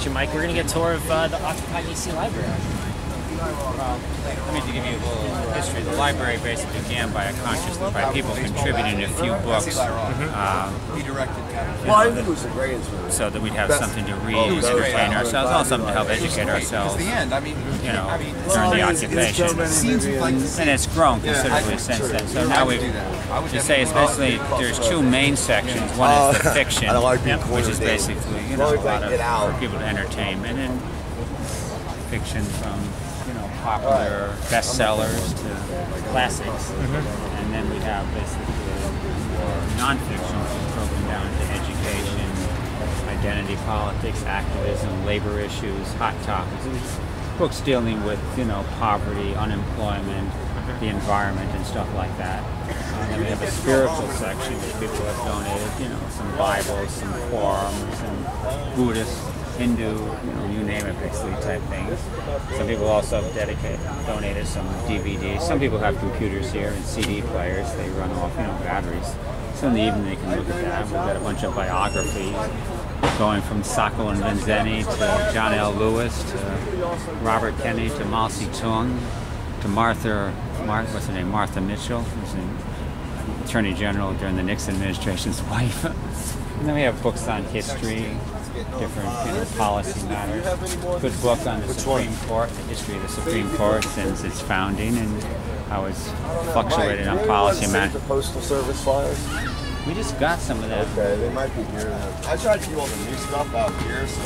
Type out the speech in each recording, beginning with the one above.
you, Mike. We're going to get a tour of the OccupyDC library. Well, let me give you a little history. The library basically began by people contributing a few books. So that we'd have something to read and entertain ourselves, also something to help educate ourselves, during the occupation. And it's grown considerably since then. So now we just say it's basically, there's two main sections. One is the fiction, which is basically, a lot of for people to entertainment, and fiction from popular bestsellers to classics, and then we have basically more non-fiction broken down to education, identity politics, activism, labor issues, hot topics. Books dealing with poverty, unemployment, the environment, and stuff like that. And then we have a spiritual section which people have donated, some Bibles, some Qurans, some Buddhist, Hindu, you name it, basically type things. Some people also have donated some DVDs. Some people have computers here and CD players. They run off, batteries. So in the evening they can look at that. We've got a bunch of biographies going from Sacco and Vanzetti to John L. Lewis to Robert Kennedy to Mao Zedong to Martha Mitchell, who's the Attorney General during the Nixon administration's wife. And then we have books on history, different policy matters. Good book on the Supreme Court, the history of the Supreme Court since its founding and how it's fluctuated on policy matters. The Postal Service flyers? We just got some of them. Okay, they might be here. I tried to do all the new stuff out here, so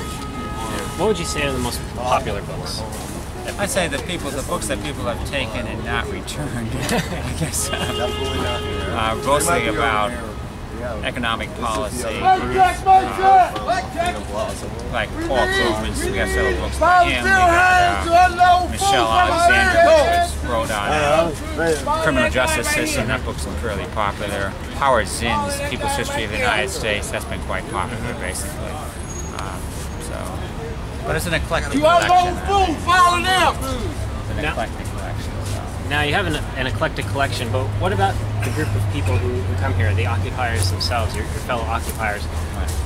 what would you say are the most popular books? I'd say the books that people have taken and not returned, I guess, mostly about economic policy, like Paul Krugman. We got several books by him. We got Michelle Alexander, which wrote on criminal justice system. That book's fairly popular. Howard Zinn's People's History of the United States. That's been quite popular, basically. But it's an eclectic collection. Now you have an eclectic collection, but what about the group of people who come here, the occupiers themselves, your fellow occupiers?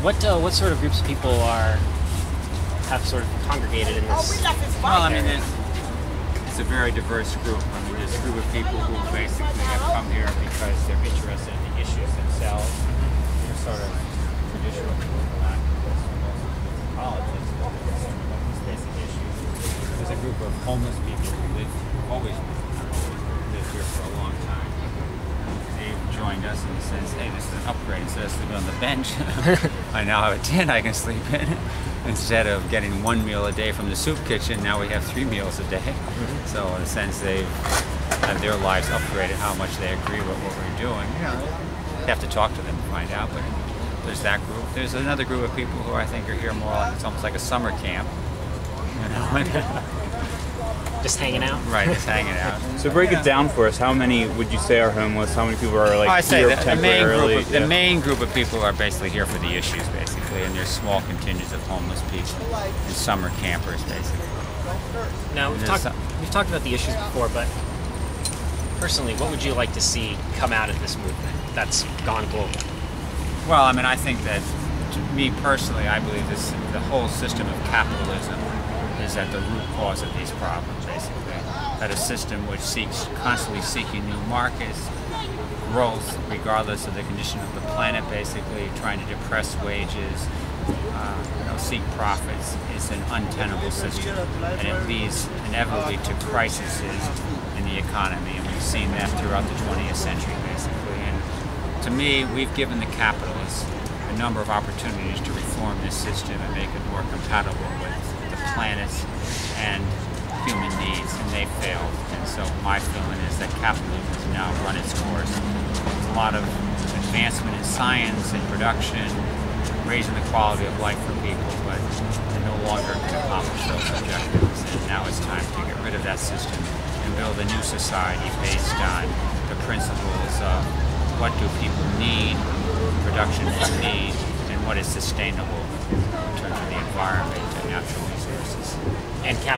What sort of groups of people have sort of congregated in this? Well, it's a very diverse group. There's a group of people who basically have come here because they're interested in the issues themselves. They're sort of traditional political activists, politics, these basic issues. There's a group of homeless people who always lived here for a long time. They've joined us in the sense, hey, this is an upgrade. Instead of sleeping on the bench, I now have a tent I can sleep in. Instead of getting one meal a day from the soup kitchen, now we have 3 meals a day. So in a sense, they've had their lives upgraded, how much they agree with what we're doing. You have to talk to them to find out, but there's that group. There's another group of people who I think are here more like, it's almost like a summer camp. Just hanging out? Right, just hanging out. So break it down for us. How many would you say are homeless? How many people are here temporarily? The main group of people are basically here for the issues, basically, and there's small contingents of homeless people and summer campers, basically. Now, we've talked about the issues before, but personally, what would you like to see come out of this movement that's gone global? Well, I think that, to me personally, I believe the whole system of capitalism is at the root cause of these problems, basically. That a system which constantly seeking new markets, growth, regardless of the condition of the planet, basically trying to depress wages, seek profits, is an untenable system, and it leads inevitably to crises in the economy, and we've seen that throughout the 20th century, basically. And to me, we've given the capitalists a number of opportunities to reform this system and make it more compatible with the planet's and human needs, and they failed. And so my feeling is that capitalism has now run its course. There's a lot of advancement in science and production, raising the quality of life for people, but they no longer can accomplish those objectives. And now it's time to get rid of that system and build a new society based on the principles of what do people need, production for need, and what is sustainable in terms of the environment and natural resources. And